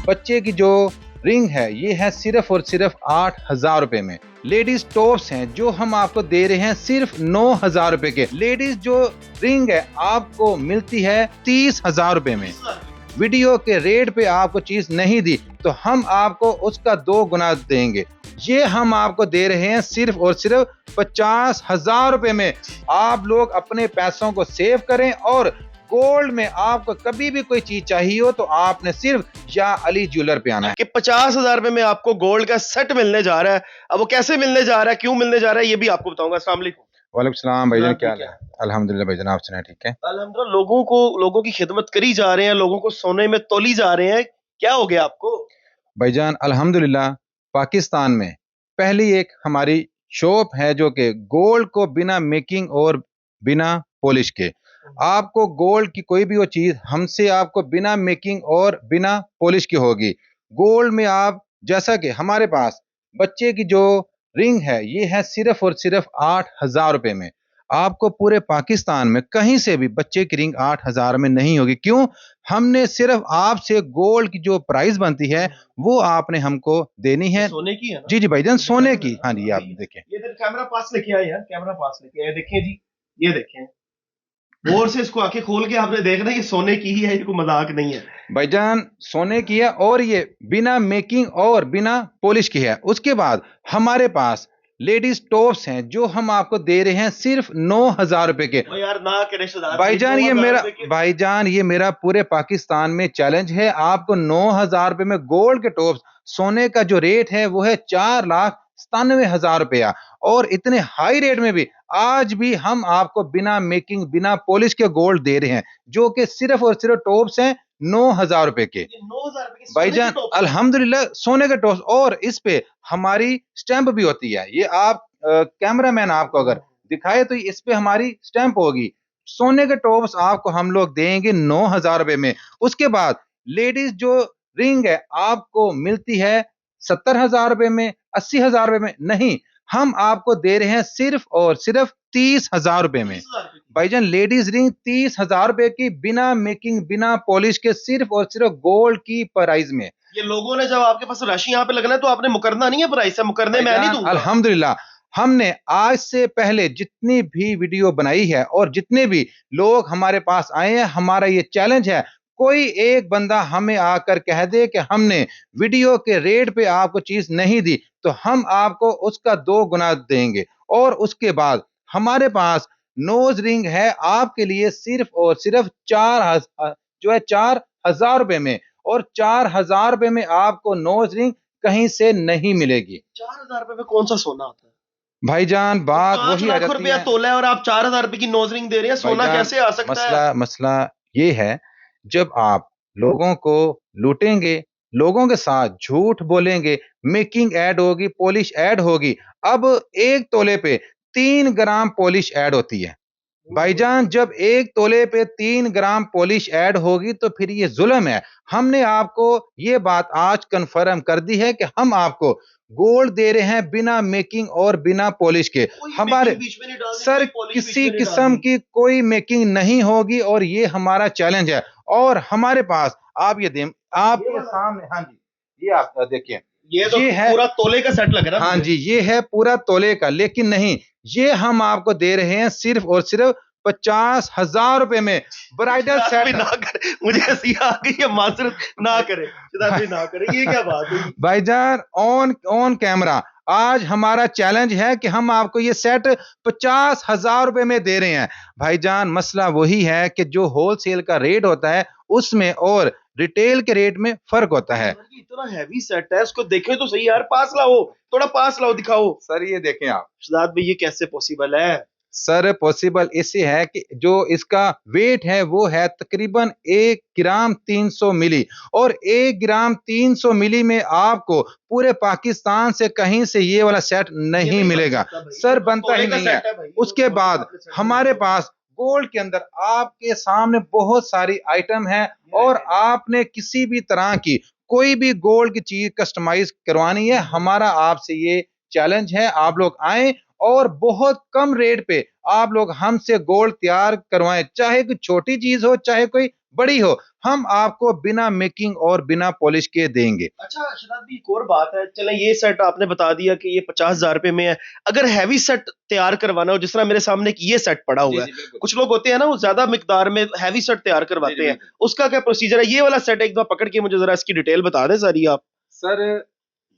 बच्चे की जो रिंग है ये है सिर्फ और सिर्फ 8,000 रुपए में। लेडीज टॉप्स हैं जो हम आपको दे रहे हैं सिर्फ 9,000 रुपए के। लेडीज जो रिंग है आपको मिलती है 30,000 रुपए में। वीडियो के रेट पे आपको चीज नहीं दी तो हम आपको उसका 2 गुना देंगे। ये हम आपको दे रहे हैं सिर्फ और सिर्फ 50,000 रुपए में। आप लोग अपने पैसों को सेव करें और गोल्ड में आपको कभी भी कोई चीज चाहिए हो तो आपने सिर्फ या अली ज्वेलर पे आना है कि 50,000 रुपए में आपको गोल्ड का सेट मिलने जा रहा है। अब वो कैसे मिलने जा रहा है, क्यों मिलने जा रहा है, ये भी आपको बताऊंगा। अस्सलाम वालेकुम। वालेकुम सलाम भाईजान, क्या हाल ठीक है? अल्हम्दुलिल्लाह भाईजान, आप सुनाए ठीक है? अल्हम्दुलिल्लाह। लोगों की खिदमत करी जा रहे हैं, लोगों को सोने में तोली जा रहे हैं। क्या हो गया आपको? भाईजान अल्हम्दुलिल्लाह पाकिस्तान में पहली एक हमारी शॉप है जो कि गोल्ड को बिना मेकिंग और बिना पॉलिश के आपको गोल्ड की कोई भी वो चीज हमसे आपको बिना मेकिंग और बिना पॉलिश की होगी। गोल्ड में आप जैसा कि हमारे पास बच्चे की जो रिंग है ये है सिर्फ और सिर्फ 8,000 रुपए में। आपको पूरे पाकिस्तान में कहीं से भी बच्चे की रिंग 8,000 में नहीं होगी। क्यों? हमने सिर्फ आपसे गोल्ड की जो प्राइस बनती है वो आपने हमको देनी है। सोने की है ना? जी जी भाईजान, सोने की। हाँ जी, आप देखें। ये कैमरा पास लेके आए यार, कैमरा पास लेके आए। देखें जी, ये देखें। और से इसको आंखें खोल के आपने देखना है कि सोने की ही है, ये कोई मजाक नहीं है भाईजान, सोने की है और ये बिना मेकिंग और बिना पॉलिश की है। उसके बाद हमारे पास लेडीज टॉप्स हैं जो हम आपको दे रहे हैं सिर्फ 9,000 रुपए के। यार ना करे भाईजान ये मेरा पूरे पाकिस्तान में चैलेंज है। आपको 9,000 रुपए में गोल्ड के टॉप्स, सोने का जो रेट है वो है 4,97,000 रुपया। और इतने हाई रेट में भी आज भी हम आपको बिना मेकिंग बिना पॉलिश के गोल्ड दे रहे हैं जो कि सिर्फ और सिर्फ टॉप्स हैं 9,000 रुपए के। 9,000 रुपए की भाईजान अल्हम्दुलिल्लाह सोने के टॉप्स, और इस पे हमारी स्टैंप भी होती है। ये आप कैमरामैन आपको अगर दिखाए तो इस पे हमारी स्टैंप होगी। सोने के टॉप्स आपको हम लोग देंगे 9,000 रुपए में। उसके बाद लेडीज जो रिंग है आपको मिलती है 70,000 रुपए में, 80,000 रुपए में। नहीं, हम आपको दे रहे हैं सिर्फ और सिर्फ 30,000 रुपए में। भाईजान लेडीज रिंग 30,000 रुपए की बिना मेकिंग बिना पॉलिश के सिर्फ और सिर्फ गोल्ड की प्राइस में। ये लोगों ने जब आपके पास राशि यहाँ पे लगना है तो आपने मुकरना नहीं है प्राइस से, मुकरने मैं नहीं दूंगा। अल्हम्दुलिल्लाह हमने आज से पहले जितनी भी वीडियो बनाई है और जितने भी लोग हमारे पास आए हैं, हमारा ये चैलेंज है, कोई एक बंदा हमें आकर कह दे कि हमने वीडियो के रेट पे आपको चीज नहीं दी तो हम आपको उसका 2 गुना देंगे। और उसके बाद हमारे पास नोज रिंग है आपके लिए सिर्फ और सिर्फ 4,000 रुपए में। और 4,000 रुपए में आपको नोज रिंग कहीं से नहीं मिलेगी। 4,000 रुपए में कौन सा सोना होता है भाईजान? बात वही आ जाती रुपया है। तोला है और आप 4,000 रुपए की नोज रिंग दे रहे हैं। सोना कैसे आ सकता है? मसला ये है, जब आप लोगों को लूटेंगे, लोगों के साथ झूठ बोलेंगे, मेकिंग ऐड होगी, पॉलिश ऐड होगी। अब 1 तोले पे 3 ग्राम पॉलिश ऐड होती है। भाईजान जब 1 तोले पे 3 ग्राम पॉलिश ऐड होगी तो फिर ये जुल्म है। हमने आपको ये बात आज कन्फर्म कर दी है कि हम आपको गोल्ड दे रहे हैं बिना मेकिंग और बिना पॉलिश के। हमारे सर किसी किस्म की कोई मेकिंग नहीं होगी और ये हमारा चैलेंज है। और हमारे पास आप ये दें आपके सामने, हाँ जी, ये आप देखिए, ये है पूरा तोले का सेट लग रहा है। हाँ जी, ये है पूरा तोले का। लेकिन नहीं, ये हम आपको दे रहे हैं सिर्फ और सिर्फ 50,000 रुपए में ब्राइडल सेट। ना करे, मुझे हंसी आ गई है। माजरत ना करे, ना करे, ये क्या बात है भाईजान? ऑन कैमरा आज हमारा चैलेंज है कि हम आपको ये सेट 50,000 रुपए में दे रहे हैं। भाईजान मसला वही है कि जो होलसेल का रेट होता है उसमें और रिटेल के रेट में फर्क होता है। इतना हैवी सेट है, उसको देखें तो सही यार। पास लाओ, थोड़ा पास लाओ, दिखाओ। सर ये देखें आप। शहजाद भाई ये कैसे पॉसिबल है? सर पॉसिबल इससे है कि जो इसका वेट है वो है तकरीबन 1 ग्राम 300 मिली। और 1 ग्राम 300 मिली में आपको पूरे पाकिस्तान से कहीं से ये वाला सेट नहीं मिलेगा। सर बनता ही नहीं है। उसके बाद हमारे पास गोल्ड के अंदर आपके सामने बहुत सारी आइटम है और आपने किसी भी तरह की कोई भी गोल्ड की चीज कस्टमाइज करवानी है, हमारा आपसे ये चैलेंज है। आप लोग आए और बहुत कम रेट पे आप लोग हमसे गोल्ड तैयार करवाएं, चाहे कोई छोटी चीज हो चाहे कोई बड़ी हो, हम आपको बिना मेकिंग और बिना पॉलिश के देंगे। अच्छा शदाब भी, एक और बात है, चलें ये सेट आपने बता दिया कि ये 50,000 रुपए में है, अगर हैवी सेट तैयार करवाना हो, जिस तरह मेरे सामने एक ये सेट पड़ा हुआ है, कुछ लोग होते हैं ना वो ज्यादा मिकदार में हैवी सेट तैयार करवाते हैं, उसका क्या प्रोसीजर है? ये वाला सेट एक दफा पकड़ के मुझे जरा इसकी डिटेल बता दें सारी आप। सर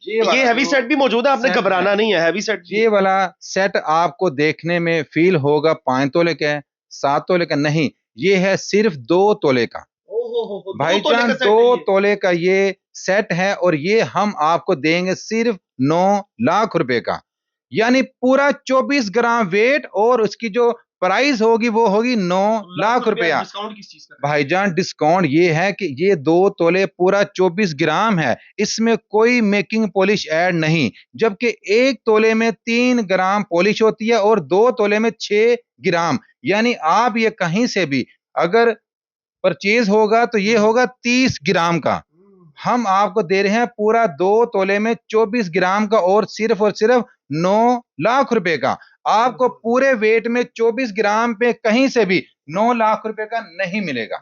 ये हैवी सेट भी मौजूद है, आपने घबराना नहीं है, हैवी सेट ये वाला सेट आपको देखने में फील होगा 5 तोले का है, 7 तोले का नहीं, ये है सिर्फ 2 तोले का। भाईजान 2 तोले का ये सेट है और ये हम आपको देंगे सिर्फ 9 लाख रुपए का, यानी पूरा 24 ग्राम वेट, और उसकी जो प्राइस होगी वो होगी 9 लाख रुपया। डिस्काउंट किस चीज का? भाईजान डिस्काउंट ये है कि ये 2 तोले पूरा 24 ग्राम है, इसमें कोई मेकिंग पॉलिश ऐड नहीं, जबकि 1 तोले में 3 ग्राम पॉलिश होती है और 2 तोले में 6 ग्राम, यानी आप ये कहीं से भी अगर परचेज होगा तो ये होगा 30 ग्राम का। हम आपको दे रहे हैं पूरा 2 तोले में 24 ग्राम का और सिर्फ 9 लाख रुपए का। आपको पूरे वेट में 24 ग्राम पे कहीं से भी 9 लाख रुपए का नहीं मिलेगा।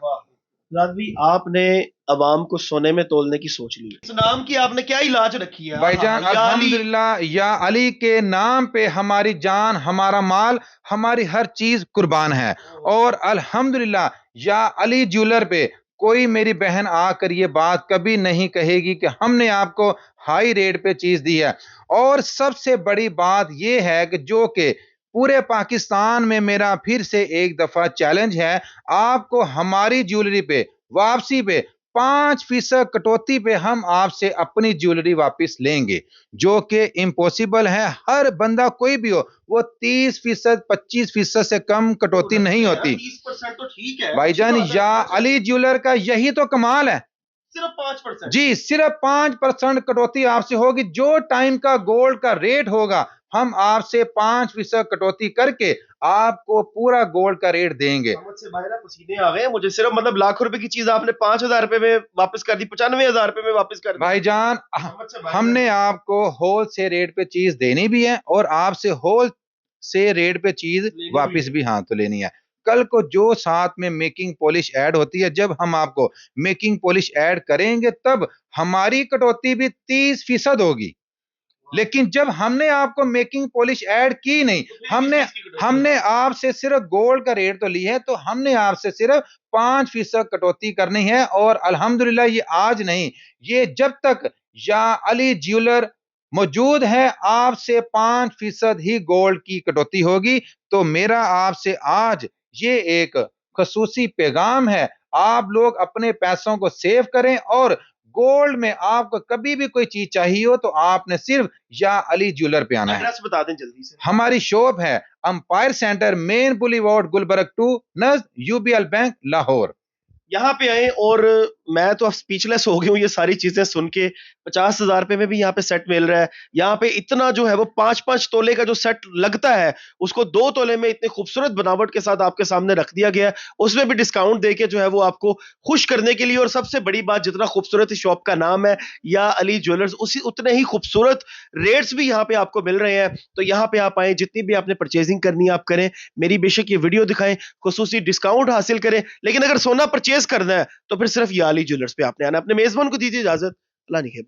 भी आपने अवाम को सोने में तोलने की सोच ली है। इस नाम की आपने क्या इलाज रखी है? भाईजान अल्हम्दुलिल्लाह, या अली के नाम पे हमारी जान, हमारा माल, हमारी हर चीज कुर्बान है। और अल्हम्दुलिल्लाह या अली ज्वेलर पे कोई मेरी बहन आकर ये बात कभी नहीं कहेगी कि हमने आपको हाई रेट पे चीज दी है। और सबसे बड़ी बात ये है कि जो कि पूरे पाकिस्तान में मेरा फिर से एक दफा चैलेंज है, आपको हमारी ज्वेलरी पे वापसी पे 5% कटौती पे हम आपसे अपनी ज्वेलरी वापस लेंगे, जो कि इम्पॉसिबल है। हर बंदा कोई भी हो वो 30%, 25% से कम कटौती नहीं होती। 30% तो ठीक है भाईजान या अली ज्वेलर का यही तो कमाल है, सिर्फ 5%। जी सिर्फ 5% कटौती आपसे होगी। जो टाइम का गोल्ड का रेट होगा हम आपसे 5% कटौती करके आपको पूरा गोल्ड का रेट देंगे। से बाहर पसीने आ गए मुझे, सिर्फ मतलब लाख रुपए की चीज आपने 5,000 रुपए में वापस कर दी, 95,000 रुपए में वापस कर दी। भाईजान हमने आपको होल से रेट पे चीज देनी भी है और आपसे होल से रेट पे चीज वापस भी हाँ तो लेनी है। कल को जो साथ में मेकिंग पॉलिश ऐड होती है, जब हम आपको मेकिंग पॉलिश ऐड करेंगे तब हमारी कटौती भी 30% होगी। लेकिन जब हमने आपको मेकिंग पॉलिश ऐड की नहीं, हमने आपसे सिर्फ गोल्ड का रेट तो ली है, तो हमने आपसे सिर्फ 5% कटौती करनी है। और अल्हम्दुलिल्लाह ये आज नहीं, ये जब तक या अली ज्वेलर मौजूद है आपसे 5% ही गोल्ड की कटौती होगी। तो मेरा आपसे आज ये एक खसूसी पैगाम है, आप लोग अपने पैसों को सेव करें और गोल्ड में आपको कभी भी कोई चीज चाहिए हो तो आपने सिर्फ या अली ज्वेलर पे आना है। एड्रेस बता दें जल्दी से। हमारी शॉप है empire center, main boulevard, Gulberg 2, near UBL bank, Lahore. यहाँ पे आए और मैं तो अब स्पीचलेस हो गया हूँ ये सारी चीजें सुन के। 50,000 रुपए में भी यहाँ पे सेट मिल रहा है। यहाँ पे इतना जो है वो 5-5 तोले का जो सेट लगता है उसको 2 तोले में इतने खूबसूरत बनावट के साथ आपके सामने रख दिया गया है। उसमें भी डिस्काउंट देके जो है वो आपको खुश करने के लिए। और सबसे बड़ी बात, जितना खूबसूरत इस शॉप का नाम है या अली ज्वेलर्स, उसी उतने ही खूबसूरत रेट्स भी यहाँ पे आपको मिल रहे हैं। तो यहाँ पे आप आए, जितनी भी आपने परचेजिंग करनी है आप करें। मेरी बेशक ये वीडियो दिखाएं, खुसूसी डिस्काउंट हासिल करें, लेकिन अगर सोना परचेज करना है तो फिर सिर्फ या अली ज्वेलर्स पे आपने आना। अपने मेजबान को दीजिए इजाजत। अल्लाह निगहबान।